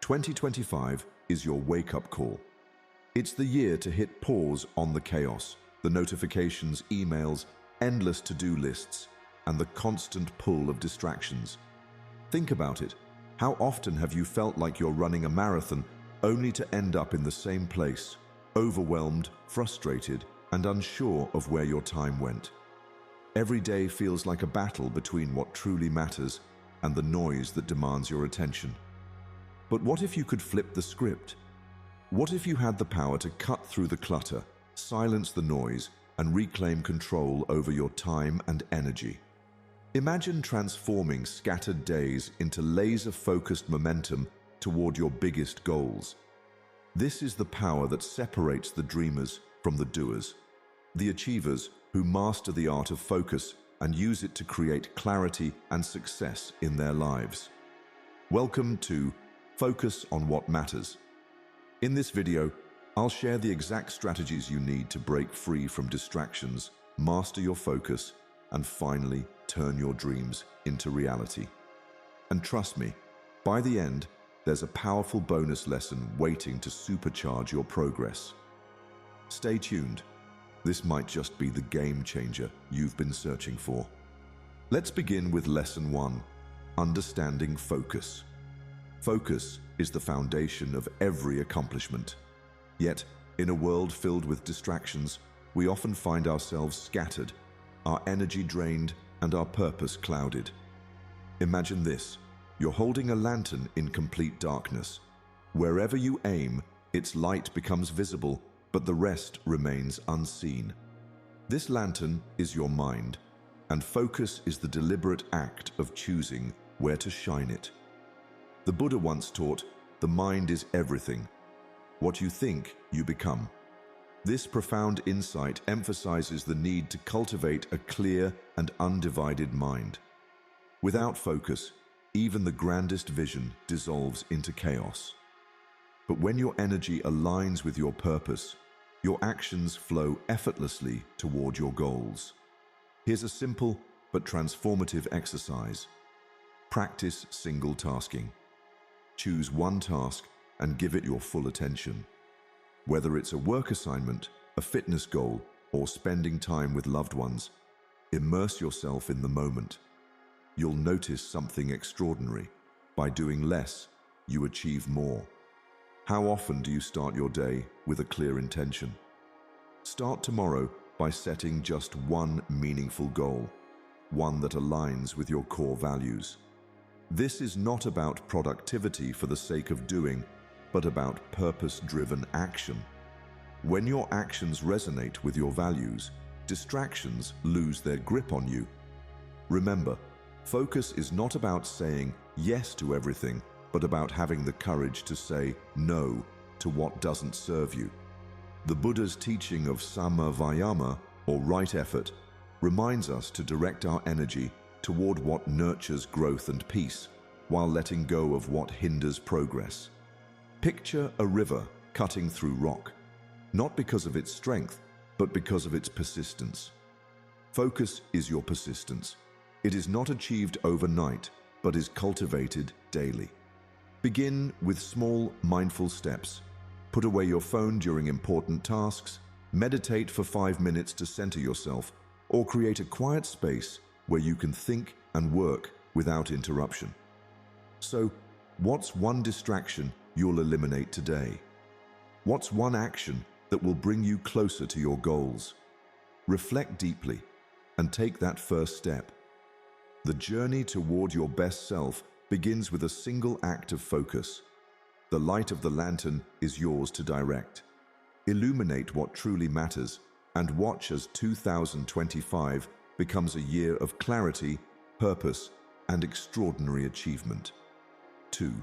2025 is your wake-up call. It's the year to hit pause on the chaos, the notifications, emails, endless to-do lists, and the constant pull of distractions. Think about it. How often have you felt like you're running a marathon only to end up in the same place, overwhelmed, frustrated, and unsure of where your time went? Every day feels like a battle between what truly matters and the noise that demands your attention. But what if you could flip the script? What if you had the power to cut through the clutter, silence the noise, and reclaim control over your time and energy? Imagine transforming scattered days into laser-focused momentum toward your biggest goals. This is the power that separates the dreamers from the doers, the achievers who master the art of focus and use it to create clarity and success in their lives. Welcome to Focus on What Matters. In this video, I'll share the exact strategies you need to break free from distractions, master your focus, and finally turn your dreams into reality. And trust me, by the end, there's a powerful bonus lesson waiting to supercharge your progress. Stay tuned. This might just be the game changer you've been searching for. Let's begin with Lesson 1, Understanding Focus. Focus is the foundation of every accomplishment. Yet, in a world filled with distractions, we often find ourselves scattered, our energy drained, and our purpose clouded. Imagine this: you're holding a lantern in complete darkness. Wherever you aim, its light becomes visible, but the rest remains unseen. This lantern is your mind, and focus is the deliberate act of choosing where to shine it. The Buddha once taught, "The mind is everything. What you think, you become." This profound insight emphasizes the need to cultivate a clear and undivided mind. Without focus, even the grandest vision dissolves into chaos. But when your energy aligns with your purpose, your actions flow effortlessly toward your goals. Here's a simple but transformative exercise. Practice single tasking. Choose one task and give it your full attention. Whether it's a work assignment, a fitness goal, or spending time with loved ones, immerse yourself in the moment. You'll notice something extraordinary. By doing less, you achieve more. How often do you start your day with a clear intention? Start tomorrow by setting just one meaningful goal, one that aligns with your core values. This is not about productivity for the sake of doing, but about purpose-driven action. When your actions resonate with your values, distractions lose their grip on you. Remember, focus is not about saying yes to everything, but about having the courage to say no to what doesn't serve you. The Buddha's teaching of samma vayama, or right effort, reminds us to direct our energy toward what nurtures growth and peace, while letting go of what hinders progress. Picture a river cutting through rock, not because of its strength, but because of its persistence. Focus is your persistence. It is not achieved overnight, but is cultivated daily. Begin with small, mindful steps. Put away your phone during important tasks, meditate for 5 minutes to center yourself, or create a quiet space where you can think and work without interruption. So, what's one distraction you'll eliminate today? What's one action that will bring you closer to your goals? Reflect deeply and take that first step. The journey toward your best self begins with a single act of focus. The light of the lantern is yours to direct. Illuminate what truly matters and watch as 2025 becomes a year of clarity, purpose, and extraordinary achievement. 2.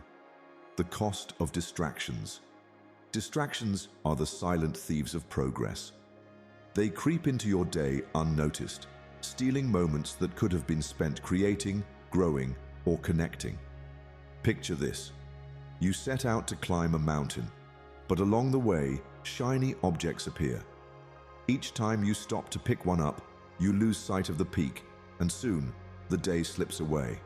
The cost of distractions. Distractions are the silent thieves of progress. They creep into your day unnoticed, stealing moments that could have been spent creating, growing, or connecting. Picture this. You set out to climb a mountain, but along the way, shiny objects appear. Each time you stop to pick one up, you lose sight of the peak, and soon, the day slips away.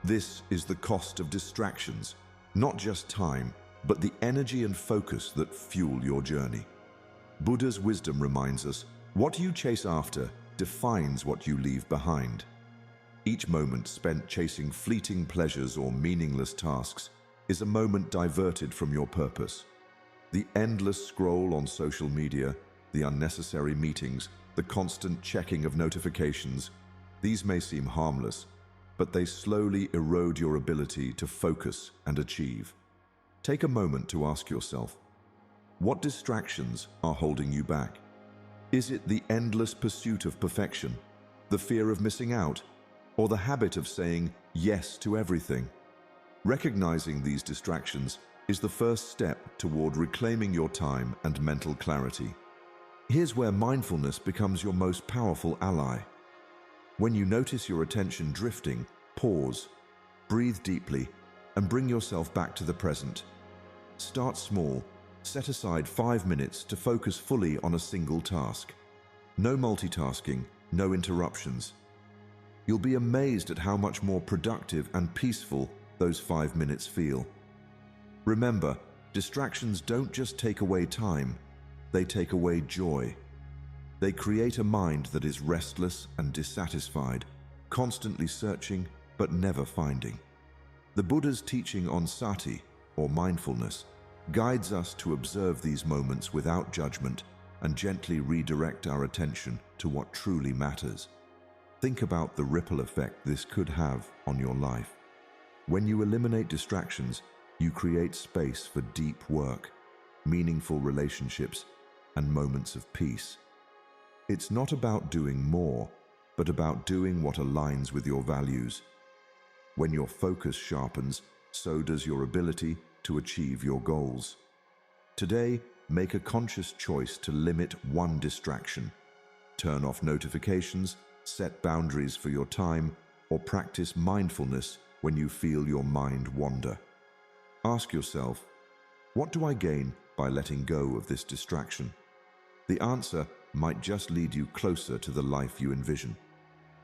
This is the cost of distractions, Not just time, but the energy and focus that fuel your journey. Buddha's wisdom reminds us, what you chase after defines what you leave behind. Each moment spent chasing fleeting pleasures or meaningless tasks is a moment diverted from your purpose. The endless scroll on social media, the unnecessary meetings, the constant checking of notifications, these may seem harmless, but they slowly erode your ability to focus and achieve. Take a moment to ask yourself, what distractions are holding you back? Is it the endless pursuit of perfection, the fear of missing out, or the habit of saying yes to everything? Recognizing these distractions is the first step toward reclaiming your time and mental clarity. Here's where mindfulness becomes your most powerful ally. When you notice your attention drifting, pause, breathe deeply, and bring yourself back to the present. Start small. Set aside 5 minutes to focus fully on a single task. No multitasking, no interruptions. You'll be amazed at how much more productive and peaceful those 5 minutes feel. Remember, distractions don't just take away time, they take away joy. They create a mind that is restless and dissatisfied, constantly searching but never finding. The Buddha's teaching on sati, or mindfulness, guides us to observe these moments without judgment and gently redirect our attention to what truly matters. Think about the ripple effect this could have on your life. When you eliminate distractions, you create space for deep work, meaningful relationships, and moments of peace. It's not about doing more, but about doing what aligns with your values. When your focus sharpens, so does your ability to achieve your goals. Today, make a conscious choice to limit one distraction. Turn off notifications, set boundaries for your time, or practice mindfulness when you feel your mind wander. Ask yourself, what do I gain by letting go of this distraction? The answer might just lead you closer to the life you envision.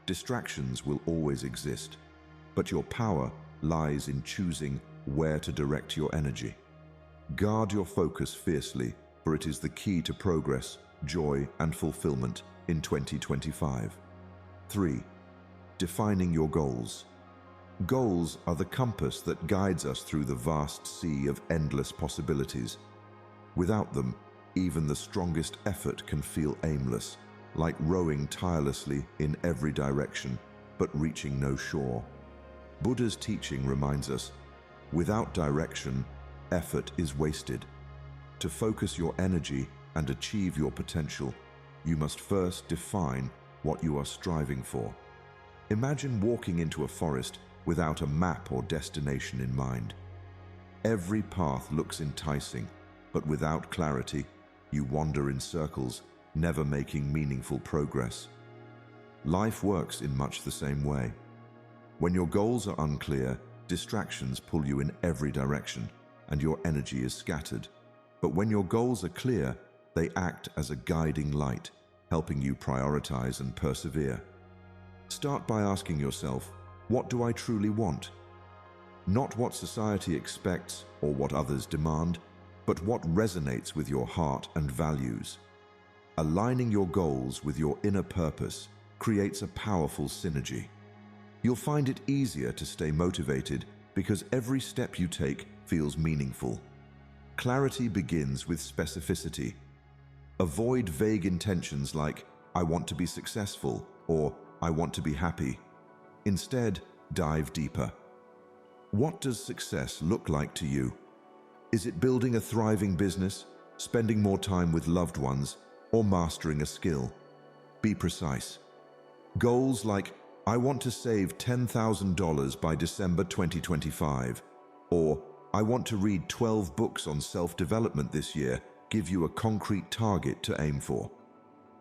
Distractions will always exist, but your power lies in choosing where to direct your energy. Guard your focus fiercely, for it is the key to progress, joy, and fulfillment in 2025. 3. Defining your goals. Goals are the compass that guides us through the vast sea of endless possibilities. Without them, even the strongest effort can feel aimless, like rowing tirelessly in every direction, but reaching no shore. Buddha's teaching reminds us, without direction, effort is wasted. To focus your energy and achieve your potential, you must first define what you are striving for. Imagine walking into a forest without a map or destination in mind. Every path looks enticing, but without clarity, you wander in circles, never making meaningful progress. Life works in much the same way. When your goals are unclear, distractions pull you in every direction, and your energy is scattered. But when your goals are clear, they act as a guiding light, helping you prioritize and persevere. Start by asking yourself, what do I truly want? Not what society expects or what others demand, but what resonates with your heart and values. Aligning your goals with your inner purpose creates a powerful synergy. You'll find it easier to stay motivated because every step you take feels meaningful. Clarity begins with specificity. Avoid vague intentions like, I want to be successful, or I want to be happy. Instead, dive deeper. What does success look like to you? Is it building a thriving business, spending more time with loved ones, or mastering a skill? Be precise. Goals like, I want to save $10,000 by December 2025, or I want to read 12 books on self-development this year, give you a concrete target to aim for.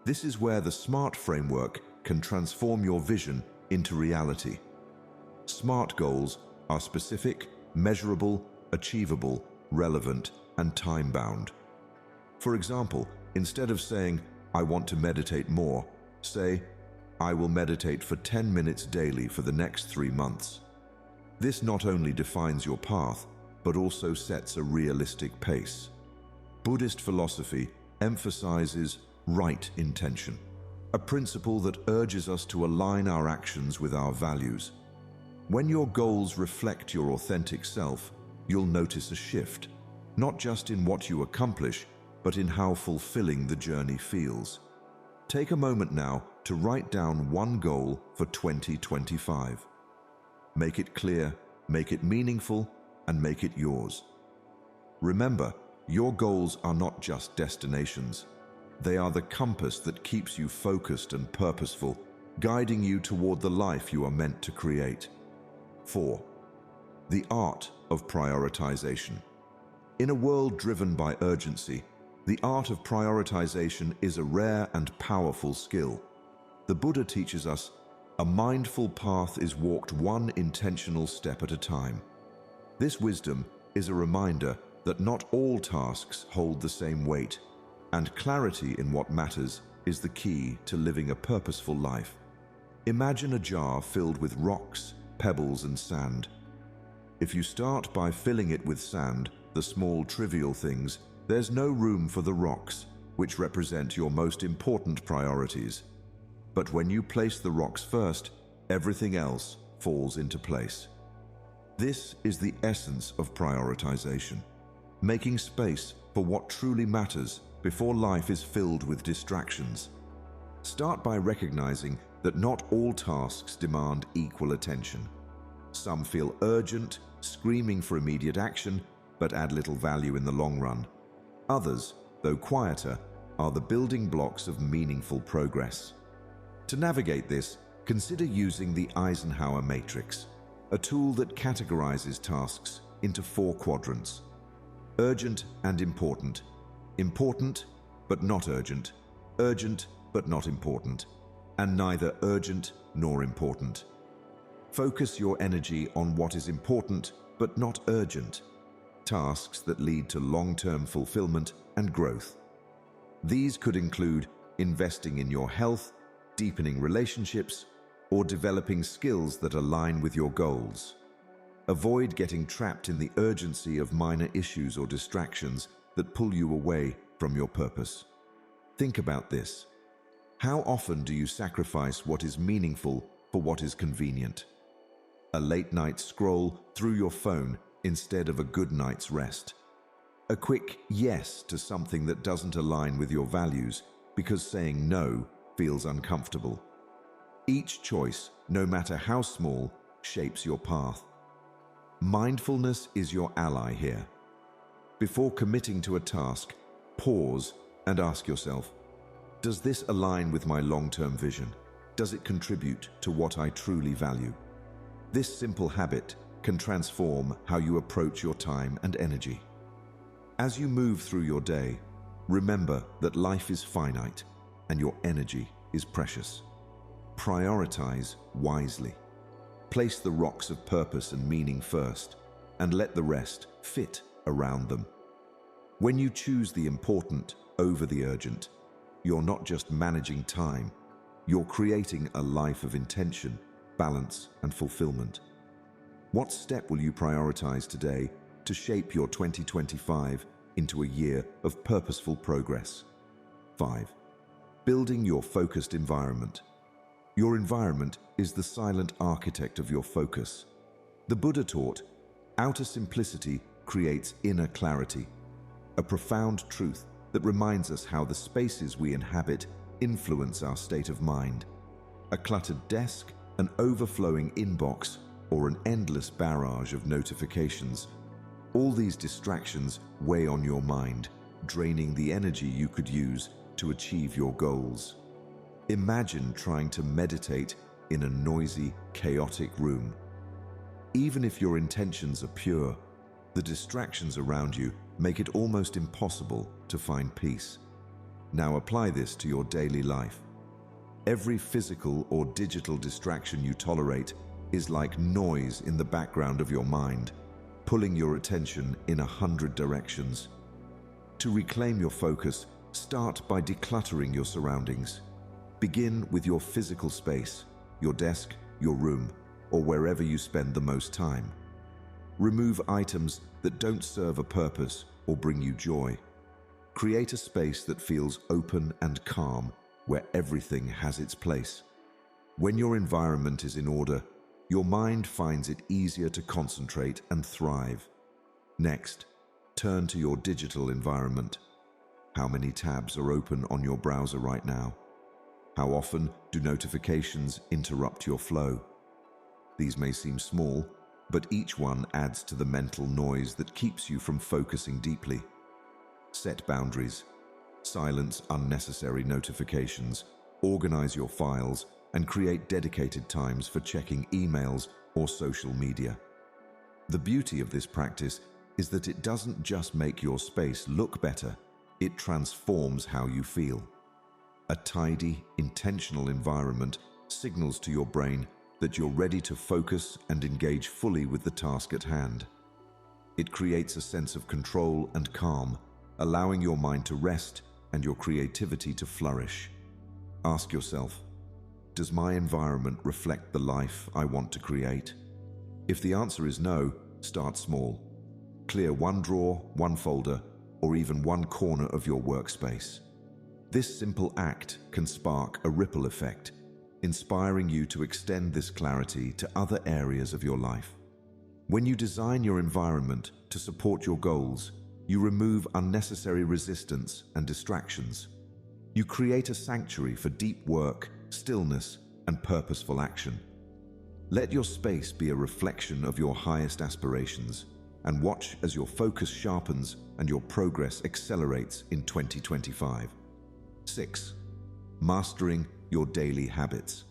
This is where the SMART framework can transform your vision into reality. SMART goals are specific, measurable, achievable, relevant, and time-bound. For example, instead of saying, I want to meditate more, say, I will meditate for 10 minutes daily for the next 3 months. This not only defines your path, but also sets a realistic pace. Buddhist philosophy emphasizes right intention, a principle that urges us to align our actions with our values. When your goals reflect your authentic self, you'll notice a shift, not just in what you accomplish, but in how fulfilling the journey feels. Take a moment now to write down one goal for 2025. Make it clear, make it meaningful, and make it yours. Remember, your goals are not just destinations. They are the compass that keeps you focused and purposeful, guiding you toward the life you are meant to create. 4. The art of prioritization. In a world driven by urgency, the art of prioritization is a rare and powerful skill. The Buddha teaches us, a mindful path is walked one intentional step at a time. This wisdom is a reminder that not all tasks hold the same weight, and clarity in what matters is the key to living a purposeful life. Imagine a jar filled with rocks, pebbles, and sand. If you start by filling it with sand, the small trivial things, there's no room for the rocks, which represent your most important priorities. But when you place the rocks first, everything else falls into place. This is the essence of prioritization, making space for what truly matters before life is filled with distractions. Start by recognizing that not all tasks demand equal attention. Some feel urgent, screaming for immediate action, but add little value in the long run. Others, though quieter, are the building blocks of meaningful progress. To navigate this, consider using the Eisenhower matrix, a tool that categorizes tasks into 4 quadrants: urgent and important, important but not urgent, urgent but not important, and neither urgent nor important. Focus your energy on what is important but not urgent, tasks that lead to long-term fulfillment and growth. These could include investing in your health, deepening relationships, or developing skills that align with your goals. Avoid getting trapped in the urgency of minor issues or distractions that pull you away from your purpose. Think about this. How often do you sacrifice what is meaningful for what is convenient? A late-night scroll through your phone instead of a good night's rest. A quick yes to something that doesn't align with your values because saying no feels uncomfortable. Each choice, no matter how small, shapes your path. Mindfulness is your ally here. Before committing to a task, pause and ask yourself, does this align with my long-term vision? Does it contribute to what I truly value? This simple habit can transform how you approach your time and energy. As you move through your day, remember that life is finite and your energy is precious. Prioritize wisely. Place the rocks of purpose and meaning first, and let the rest fit around them. When you choose the important over the urgent, you're not just managing time, you're creating a life of intention, balance, and fulfillment. What step will you prioritize today to shape your 2025 into a year of purposeful progress? 5. Building your focused environment. Your environment is the silent architect of your focus. The Buddha taught, outer simplicity creates inner clarity, a profound truth that reminds us how the spaces we inhabit influence our state of mind. A cluttered desk, an overflowing inbox, or an endless barrage of notifications. All these distractions weigh on your mind, draining the energy you could use to achieve your goals. Imagine trying to meditate in a noisy, chaotic room. Even if your intentions are pure, the distractions around you make it almost impossible to find peace. Now apply this to your daily life. Every physical or digital distraction you tolerate is like noise in the background of your mind, pulling your attention in 100 directions. To reclaim your focus, start by decluttering your surroundings. Begin with your physical space, your desk, your room, or wherever you spend the most time. Remove items that don't serve a purpose or bring you joy. Create a space that feels open and calm, where everything has its place. When your environment is in order, your mind finds it easier to concentrate and thrive. Next, turn to your digital environment. How many tabs are open on your browser right now? How often do notifications interrupt your flow? These may seem small, but each one adds to the mental noise that keeps you from focusing deeply. Set boundaries. Silence unnecessary notifications. Organize your files and create dedicated times for checking emails or social media. The beauty of this practice is that it doesn't just make your space look better, it transforms how you feel. A tidy, intentional environment signals to your brain that you're ready to focus and engage fully with the task at hand. It creates a sense of control and calm, allowing your mind to rest and your creativity to flourish. Ask yourself, does my environment reflect the life I want to create? If the answer is no, start small. Clear one drawer, one folder, or even one corner of your workspace. This simple act can spark a ripple effect, inspiring you to extend this clarity to other areas of your life. When you design your environment to support your goals, you remove unnecessary resistance and distractions. You create a sanctuary for deep work, stillness, and purposeful action. Let your space be a reflection of your highest aspirations, and watch as your focus sharpens and your progress accelerates in 2025. 6. Mastering your daily habits.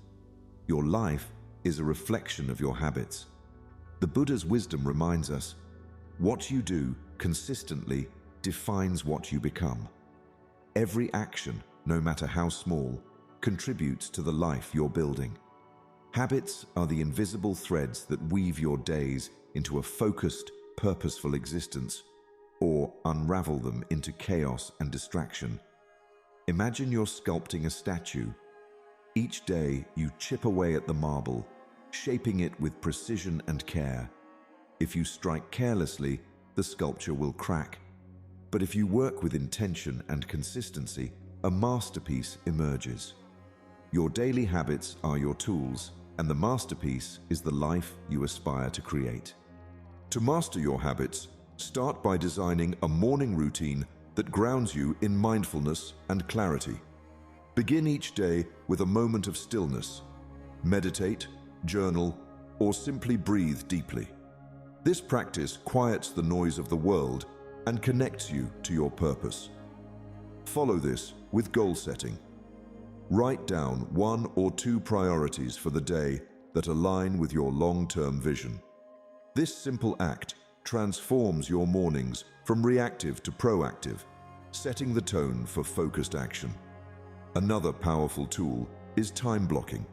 Your life is a reflection of your habits. The Buddha's wisdom reminds us, what you do consistently defines what you become. Every action, no matter how small, contributes to the life you're building. Habits are the invisible threads that weave your days into a focused, purposeful existence, or unravel them into chaos and distraction. Imagine you're sculpting a statue. Each day you chip away at the marble, shaping it with precision and care. If you strike carelessly, the sculpture will crack. But if you work with intention and consistency, a masterpiece emerges. Your daily habits are your tools, and the masterpiece is the life you aspire to create. To master your habits, start by designing a morning routine that grounds you in mindfulness and clarity. Begin each day with a moment of stillness. Meditate, journal, or simply breathe deeply. This practice quiets the noise of the world and connects you to your purpose. Follow this with goal setting. Write down 1 or 2 priorities for the day that align with your long-term vision. This simple act transforms your mornings from reactive to proactive, setting the tone for focused action. Another powerful tool is time blocking.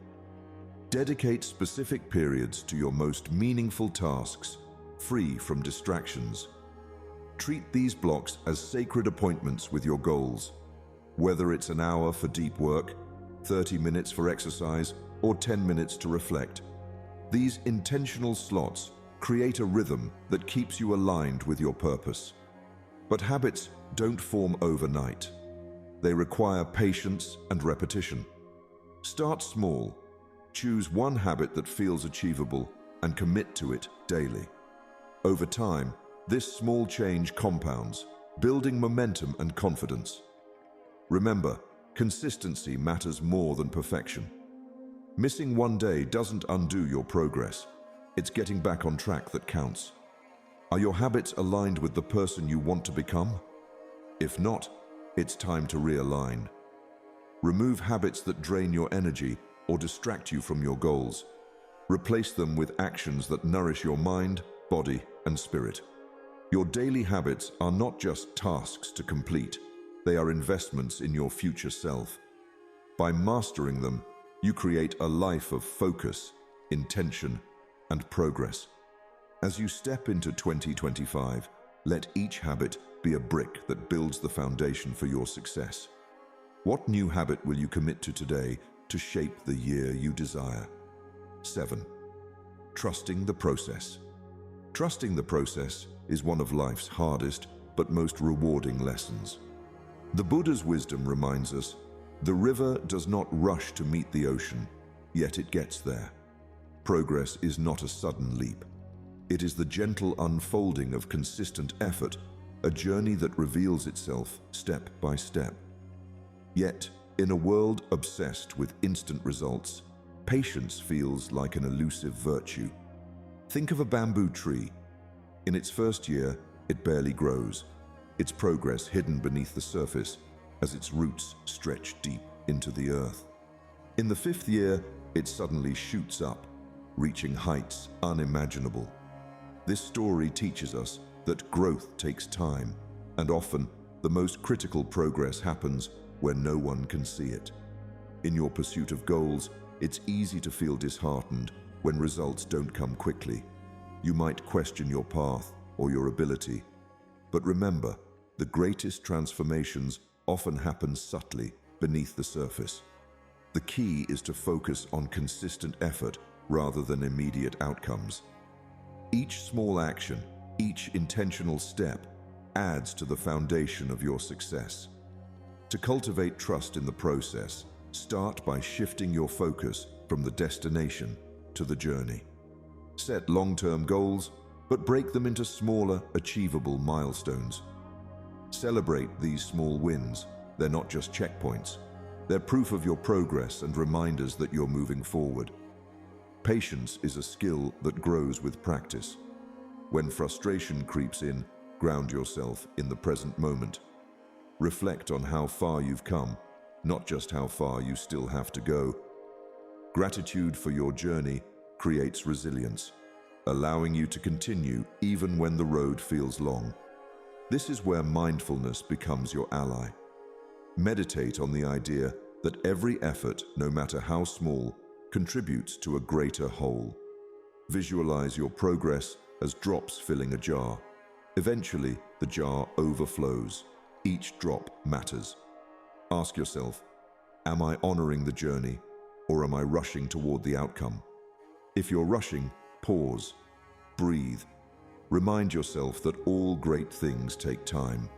Dedicate specific periods to your most meaningful tasks, free from distractions. Treat these blocks as sacred appointments with your goals. Whether it's an hour for deep work, 30 minutes for exercise, or 10 minutes to reflect, these intentional slots create a rhythm that keeps you aligned with your purpose. But habits don't form overnight. They require patience and repetition. Start small. Choose one habit that feels achievable and commit to it daily. Over time, this small change compounds, building momentum and confidence. Remember, consistency matters more than perfection. Missing one day doesn't undo your progress. It's getting back on track that counts. Are your habits aligned with the person you want to become? If not, it's time to realign. Remove habits that drain your energy or distract you from your goals. Replace them with actions that nourish your mind, body, and spirit. Your daily habits are not just tasks to complete, they are investments in your future self. By mastering them, you create a life of focus, intention, and progress. As you step into 2025, let each habit be a brick that builds the foundation for your success. What new habit will you commit to today to shape the year you desire? 7. Trusting the process. Trusting the process is one of life's hardest but most rewarding lessons. The Buddha's wisdom reminds us, the river does not rush to meet the ocean, yet it gets there. Progress is not a sudden leap. It is the gentle unfolding of consistent effort, a journey that reveals itself step by step. Yet, in a world obsessed with instant results, patience feels like an elusive virtue. Think of a bamboo tree. In its first year, it barely grows, its progress hidden beneath the surface as its roots stretch deep into the earth. In the 5th year, it suddenly shoots up, reaching heights unimaginable. This story teaches us that growth takes time, and often the most critical progress happens where no one can see it. In your pursuit of goals, it's easy to feel disheartened when results don't come quickly. You might question your path or your ability. But remember, the greatest transformations often happen subtly beneath the surface. The key is to focus on consistent effort rather than immediate outcomes. Each small action, each intentional step, adds to the foundation of your success. To cultivate trust in the process, start by shifting your focus from the destination to the journey. Set long-term goals, but break them into smaller, achievable milestones. Celebrate these small wins. They're not just checkpoints. They're proof of your progress and reminders that you're moving forward. Patience is a skill that grows with practice. When frustration creeps in, ground yourself in the present moment. Reflect on how far you've come, not just how far you still have to go. Gratitude for your journey creates resilience, allowing you to continue even when the road feels long. This is where mindfulness becomes your ally. Meditate on the idea that every effort, no matter how small, contributes to a greater whole. Visualize your progress as drops filling a jar. Eventually, the jar overflows. Each drop matters. Ask yourself, am I honoring the journey, or am I rushing toward the outcome? If you're rushing, pause, breathe. Remind yourself that all great things take time.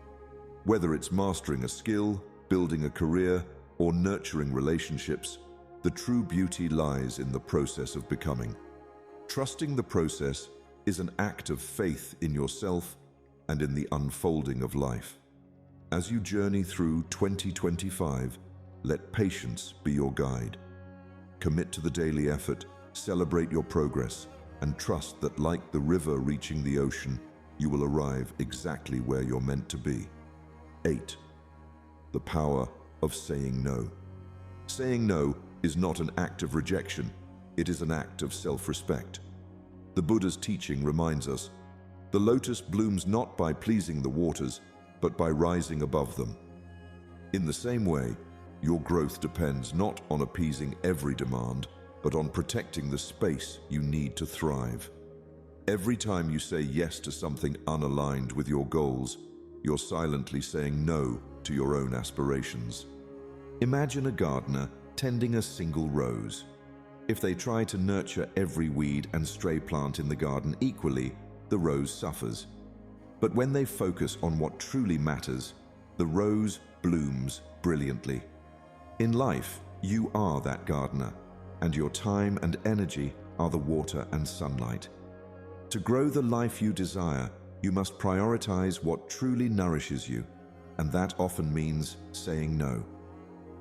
Whether it's mastering a skill, building a career, or nurturing relationships, the true beauty lies in the process of becoming. Trusting the process is an act of faith in yourself and in the unfolding of life. As you journey through 2025, let patience be your guide. Commit to the daily effort, celebrate your progress, and trust that, like the river reaching the ocean, you will arrive exactly where you're meant to be. 8. The power of saying no. Saying no is not an act of rejection, it is an act of self-respect. The Buddha's teaching reminds us, the lotus blooms not by pleasing the waters, but by rising above them. In the same way, your growth depends not on appeasing every demand, but on protecting the space you need to thrive. Every time you say yes to something unaligned with your goals, you're silently saying no to your own aspirations. Imagine a gardener tending a single rose. If they try to nurture every weed and stray plant in the garden equally, the rose suffers. But when they focus on what truly matters, the rose blooms brilliantly. In life, you are that gardener, and your time and energy are the water and sunlight. To grow the life you desire, you must prioritize what truly nourishes you, and that often means saying no.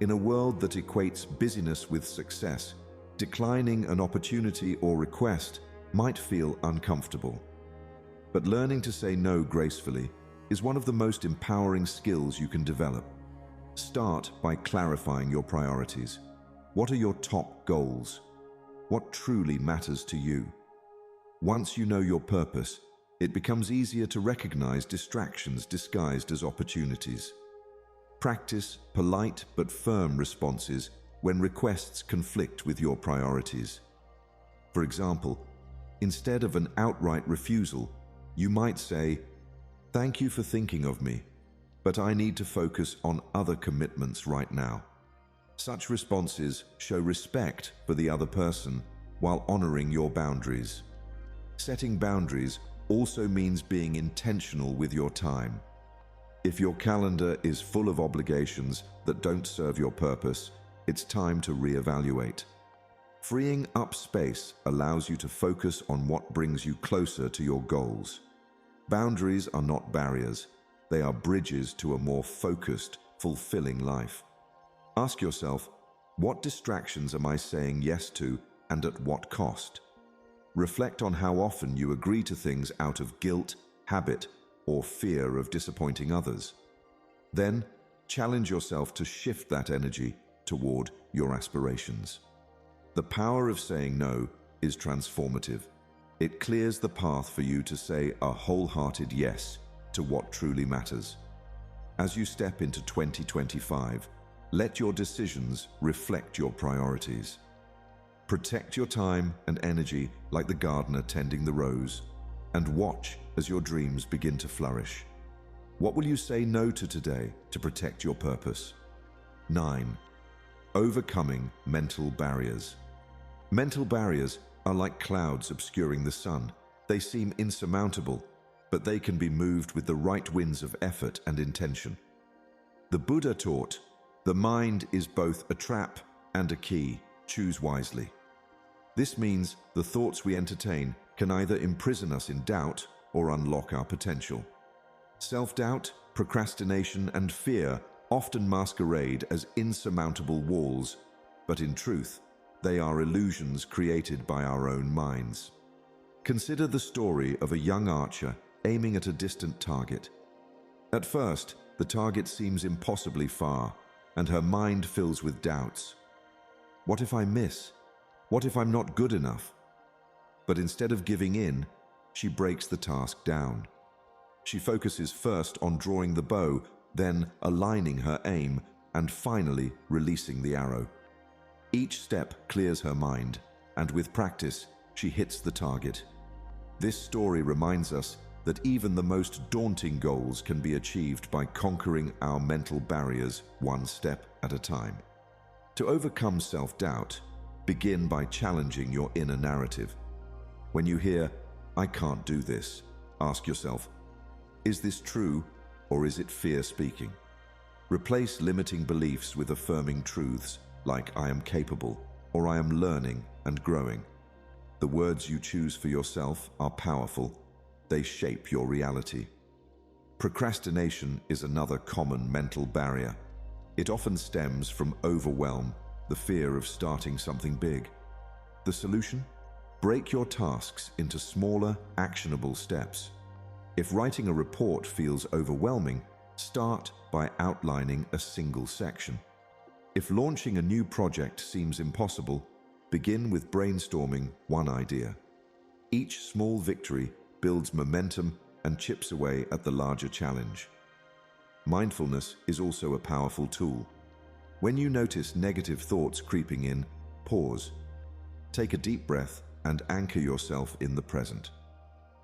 In a world that equates busyness with success, declining an opportunity or request might feel uncomfortable. But learning to say no gracefully is one of the most empowering skills you can develop. Start by clarifying your priorities. What are your top goals? What truly matters to you? Once you know your purpose, it becomes easier to recognize distractions disguised as opportunities. Practice polite but firm responses when requests conflict with your priorities. For example, instead of an outright refusal, you might say, "Thank you for thinking of me, but I need to focus on other commitments right now." Such responses show respect for the other person while honoring your boundaries. Setting boundaries also means being intentional with your time. If your calendar is full of obligations that don't serve your purpose, it's time to reevaluate. Freeing up space allows you to focus on what brings you closer to your goals. Boundaries are not barriers. They are bridges to a more focused, fulfilling life. Ask yourself, what distractions am I saying yes to and at what cost? Reflect on how often you agree to things out of guilt, habit, or fear of disappointing others. Then, challenge yourself to shift that energy toward your aspirations. The power of saying no is transformative. It clears the path for you to say a wholehearted yes to what truly matters. As you step into 2025, let your decisions reflect your priorities. Protect your time and energy like the gardener tending the rose, and watch as your dreams begin to flourish. What will you say no to today to protect your purpose? 9. Overcoming mental barriers. Mental barriers are like clouds obscuring the sun. They seem insurmountable, but they can be moved with the right winds of effort and intention. The Buddha taught, "The mind is both a trap and a key. Choose wisely." This means the thoughts we entertain can either imprison us in doubt or unlock our potential. Self-doubt, procrastination, and fear often masquerade as insurmountable walls, but in truth, they are illusions created by our own minds. Consider the story of a young archer aiming at a distant target. At first, the target seems impossibly far, and her mind fills with doubts. What if I miss? What if I'm not good enough? But instead of giving in, she breaks the task down. She focuses first on drawing the bow, then aligning her aim, and finally releasing the arrow. Each step clears her mind, and with practice, she hits the target. This story reminds us that even the most daunting goals can be achieved by conquering our mental barriers one step at a time. To overcome self-doubt, begin by challenging your inner narrative. When you hear, "I can't do this," ask yourself, is this true or is it fear speaking? Replace limiting beliefs with affirming truths like "I am capable" or "I am learning and growing." The words you choose for yourself are powerful. They shape your reality. Procrastination is another common mental barrier. It often stems from overwhelm, the fear of starting something big. The solution? Break your tasks into smaller, actionable steps. If writing a report feels overwhelming, start by outlining a single section. If launching a new project seems impossible, begin with brainstorming one idea. Each small victory builds momentum and chips away at the larger challenge. Mindfulness is also a powerful tool. When you notice negative thoughts creeping in, pause. Take a deep breath and anchor yourself in the present.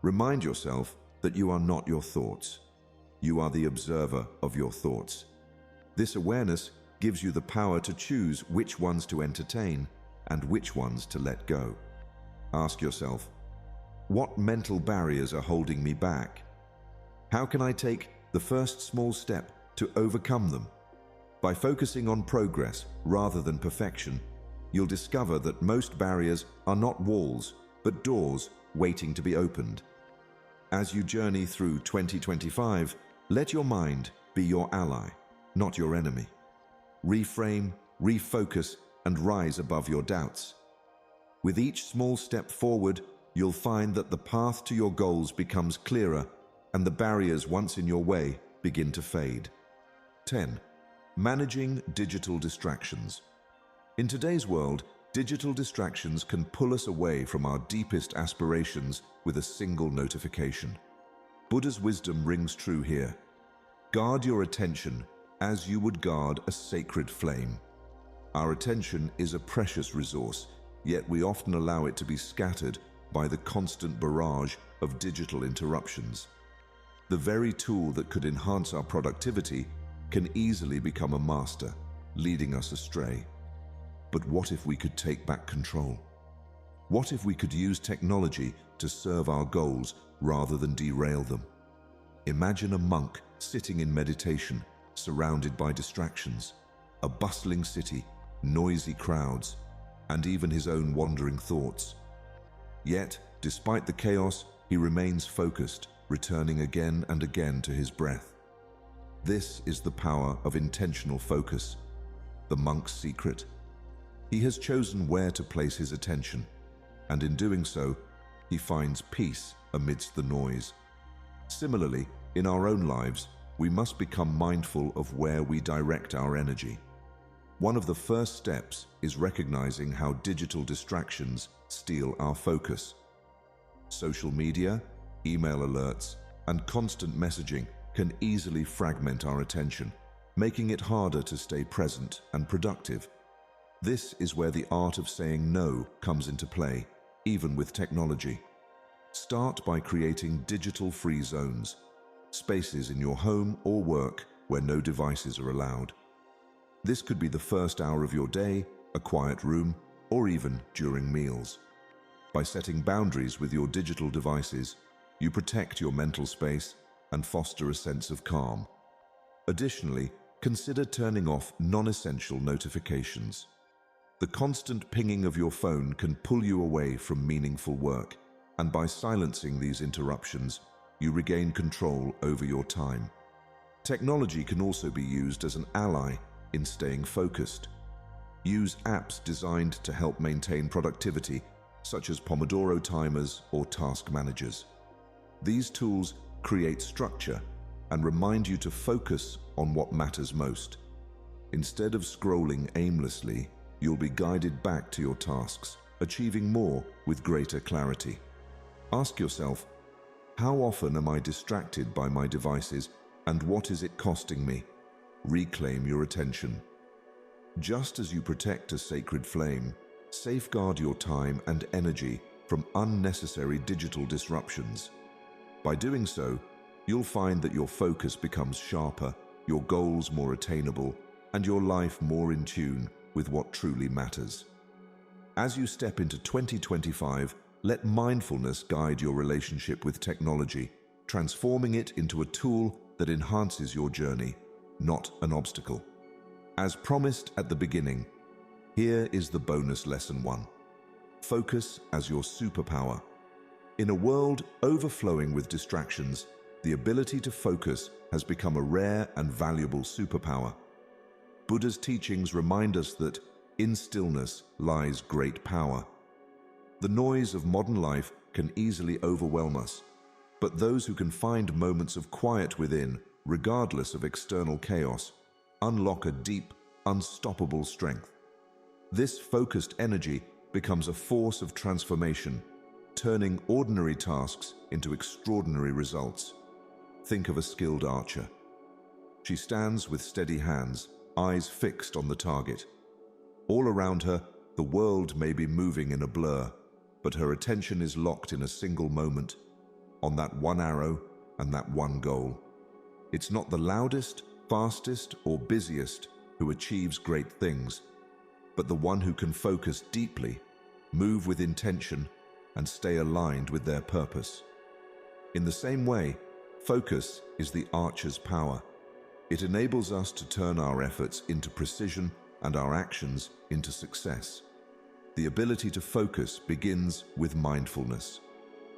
Remind yourself that you are not your thoughts. You are the observer of your thoughts. This awareness gives you the power to choose which ones to entertain and which ones to let go. Ask yourself, what mental barriers are holding me back? How can I take the first small step to overcome them? By focusing on progress rather than perfection, you'll discover that most barriers are not walls, but doors waiting to be opened. As you journey through 2025, let your mind be your ally, not your enemy. Reframe, refocus, and rise above your doubts. With each small step forward, you'll find that the path to your goals becomes clearer and the barriers once in your way begin to fade. 10. Managing digital distractions. In today's world, digital distractions can pull us away from our deepest aspirations with a single notification. Buddha's wisdom rings true here. Guard your attention as you would guard a sacred flame. Our attention is a precious resource, yet we often allow it to be scattered by the constant barrage of digital interruptions. The very tool that could enhance our productivity can easily become a master, leading us astray. But what if we could take back control? What if we could use technology to serve our goals rather than derail them? Imagine a monk sitting in meditation, surrounded by distractions, a bustling city, noisy crowds, and even his own wandering thoughts. Yet, despite the chaos, he remains focused, returning again and again to his breath. This is the power of intentional focus, the monk's secret. He has chosen where to place his attention, and in doing so, he finds peace amidst the noise. Similarly, in our own lives, we must become mindful of where we direct our energy. One of the first steps is recognizing how digital distractions steal our focus. Social media, email alerts, and constant messaging can easily fragment our attention, making it harder to stay present and productive. This is where the art of saying no comes into play, even with technology. Start by creating digital-free zones, spaces in your home or work where no devices are allowed. This could be the first hour of your day, a quiet room, or even during meals. By setting boundaries with your digital devices, you protect your mental space and foster a sense of calm. Additionally, consider turning off non-essential notifications. The constant pinging of your phone can pull you away from meaningful work, and by silencing these interruptions, you regain control over your time. Technology can also be used as an ally in staying focused. Use apps designed to help maintain productivity, such as Pomodoro timers or task managers. These tools create structure and remind you to focus on what matters most. Instead of scrolling aimlessly, you'll be guided back to your tasks, achieving more with greater clarity. Ask yourself, how often am I distracted by my devices, and what is it costing me? Reclaim your attention. Just as you protect a sacred flame, safeguard your time and energy from unnecessary digital disruptions. By doing so, you'll find that your focus becomes sharper, your goals more attainable, and your life more in tune with what truly matters. As you step into 2025, let mindfulness guide your relationship with technology, transforming it into a tool that enhances your journey, not an obstacle. As promised at the beginning, here is the bonus lesson 1. Focus as your superpower. In a world overflowing with distractions, the ability to focus has become a rare and valuable superpower. Buddha's teachings remind us that in stillness lies great power. The noise of modern life can easily overwhelm us, but those who can find moments of quiet within, regardless of external chaos, unlock a deep, unstoppable strength. This focused energy becomes a force of transformation, turning ordinary tasks into extraordinary results. Think of a skilled archer. She stands with steady hands, eyes fixed on the target. All around her, the world may be moving in a blur, but her attention is locked in a single moment, on that one arrow and that one goal. It's not the loudest, fastest, or busiest who achieves great things, but the one who can focus deeply, move with intention, and stay aligned with their purpose. In the same way, focus is the archer's power. It enables us to turn our efforts into precision and our actions into success. The ability to focus begins with mindfulness.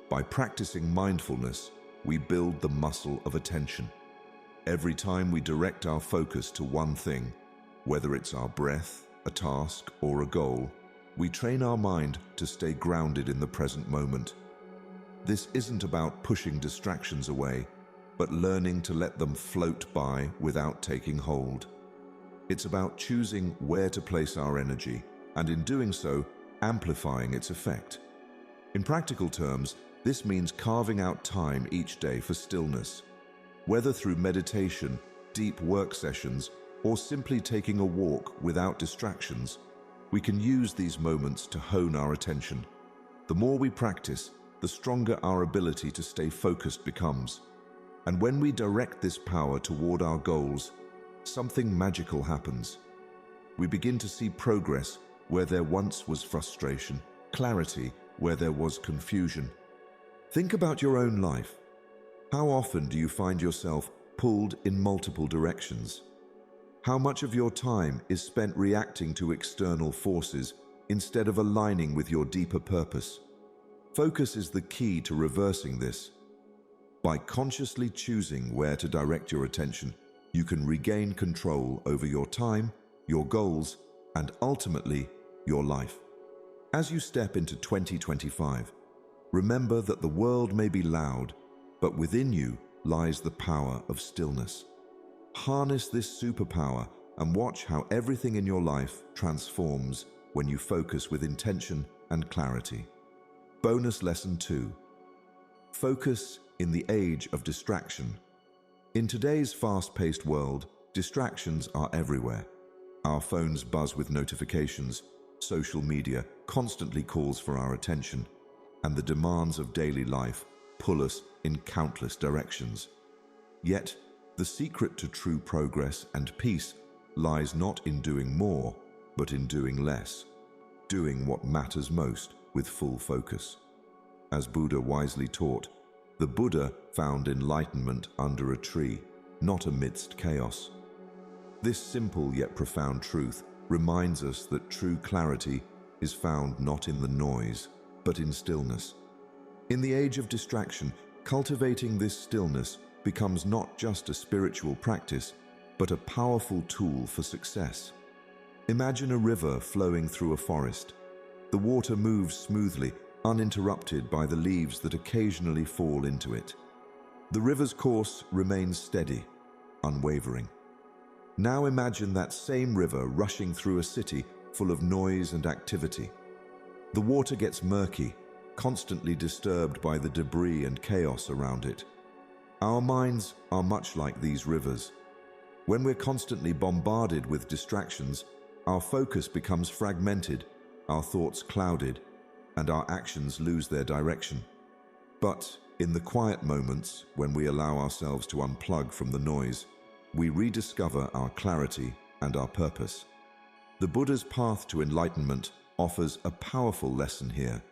By practicing mindfulness, we build the muscle of attention. Every time we direct our focus to one thing, whether it's our breath, a task, or a goal, we train our mind to stay grounded in the present moment. This isn't about pushing distractions away, but learning to let them float by without taking hold. It's about choosing where to place our energy, and in doing so, amplifying its effect. In practical terms, this means carving out time each day for stillness. Whether through meditation, deep work sessions, or simply taking a walk without distractions, we can use these moments to hone our attention. The more we practice, the stronger our ability to stay focused becomes. And when we direct this power toward our goals, something magical happens. We begin to see progress where there once was frustration, clarity, where there was confusion. Think about your own life. How often do you find yourself pulled in multiple directions? How much of your time is spent reacting to external forces instead of aligning with your deeper purpose? Focus is the key to reversing this. By consciously choosing where to direct your attention, you can regain control over your time, your goals, and ultimately, your life. As you step into 2025, remember that the world may be loud, but within you lies the power of stillness. Harness this superpower and watch how everything in your life transforms when you focus with intention and clarity. Bonus Lesson 2. Focus in the age of distraction. In today's fast-paced world, distractions are everywhere. Our phones buzz with notifications, social media constantly calls for our attention, and the demands of daily life pull us in countless directions. Yet, the secret to true progress and peace lies not in doing more, but in doing less, doing what matters most with full focus. As Buddha wisely taught, the Buddha found enlightenment under a tree, not amidst chaos. This simple yet profound truth reminds us that true clarity is found not in the noise, but in stillness. In the age of distraction, cultivating this stillness becomes not just a spiritual practice, but a powerful tool for success. Imagine a river flowing through a forest. The water moves smoothly, uninterrupted by the leaves that occasionally fall into it. The river's course remains steady, unwavering. Now imagine that same river rushing through a city full of noise and activity. The water gets murky, constantly disturbed by the debris and chaos around it. Our minds are much like these rivers. When we're constantly bombarded with distractions, our focus becomes fragmented, our thoughts clouded, and our actions lose their direction. But in the quiet moments, when we allow ourselves to unplug from the noise, we rediscover our clarity and our purpose. The Buddha's path to enlightenment offers a powerful lesson here.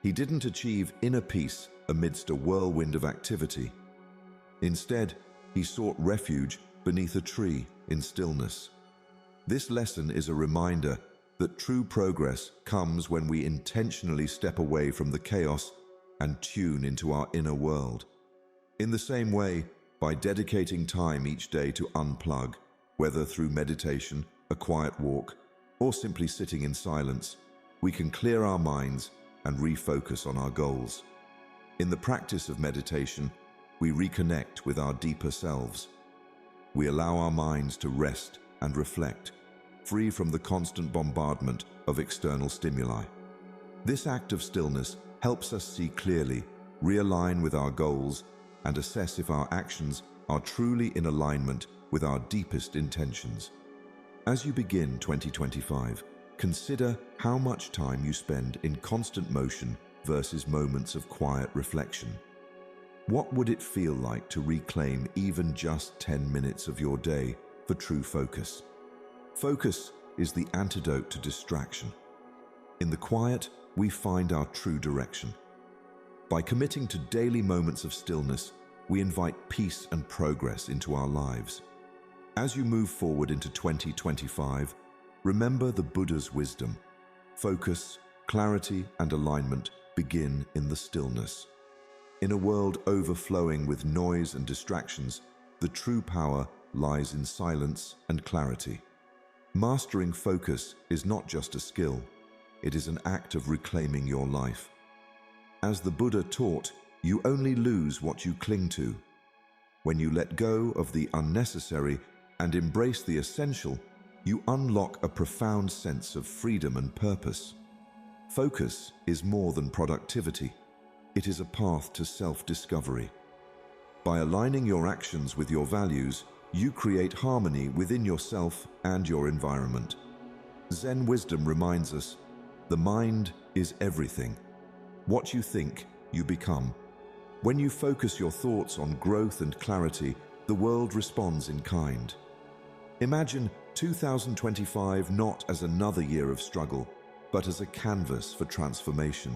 He didn't achieve inner peace amidst a whirlwind of activity. Instead, he sought refuge beneath a tree in stillness. This lesson is a reminder that true progress comes when we intentionally step away from the chaos and tune into our inner world. In the same way, by dedicating time each day to unplug, whether through meditation, a quiet walk, or simply sitting in silence, we can clear our minds and refocus on our goals. In the practice of meditation, we reconnect with our deeper selves. We allow our minds to rest and reflect, free from the constant bombardment of external stimuli. This act of stillness helps us see clearly, realign with our goals, and assess if our actions are truly in alignment with our deepest intentions. As you begin 2025, consider how much time you spend in constant motion versus moments of quiet reflection. What would it feel like to reclaim even just 10 minutes of your day for true focus? Focus is the antidote to distraction. In the quiet, we find our true direction. By committing to daily moments of stillness, we invite peace and progress into our lives. As you move forward into 2025, remember the Buddha's wisdom. Focus, clarity, and alignment begin in the stillness. In a world overflowing with noise and distractions, the true power lies in silence and clarity. Mastering focus is not just a skill, it is an act of reclaiming your life. As the Buddha taught, you only lose what you cling to. When you let go of the unnecessary and embrace the essential, you unlock a profound sense of freedom and purpose. Focus is more than productivity. It is a path to self-discovery. By aligning your actions with your values, you create harmony within yourself and your environment. Zen wisdom reminds us, the mind is everything. What you think, you become. When you focus your thoughts on growth and clarity, the world responds in kind. Imagine 2025 not as another year of struggle, but as a canvas for transformation.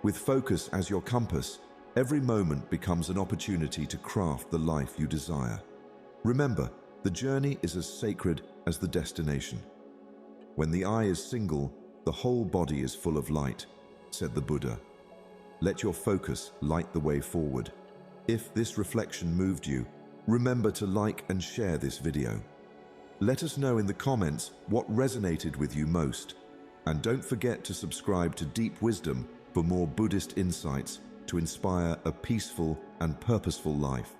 With focus as your compass, every moment becomes an opportunity to craft the life you desire. Remember, the journey is as sacred as the destination. When the eye is single, the whole body is full of light, said the Buddha. Let your focus light the way forward. If this reflection moved you, remember to like and share this video. Let us know in the comments what resonated with you most. And don't forget to subscribe to Deep Wisdom for more Buddhist insights to inspire a peaceful and purposeful life.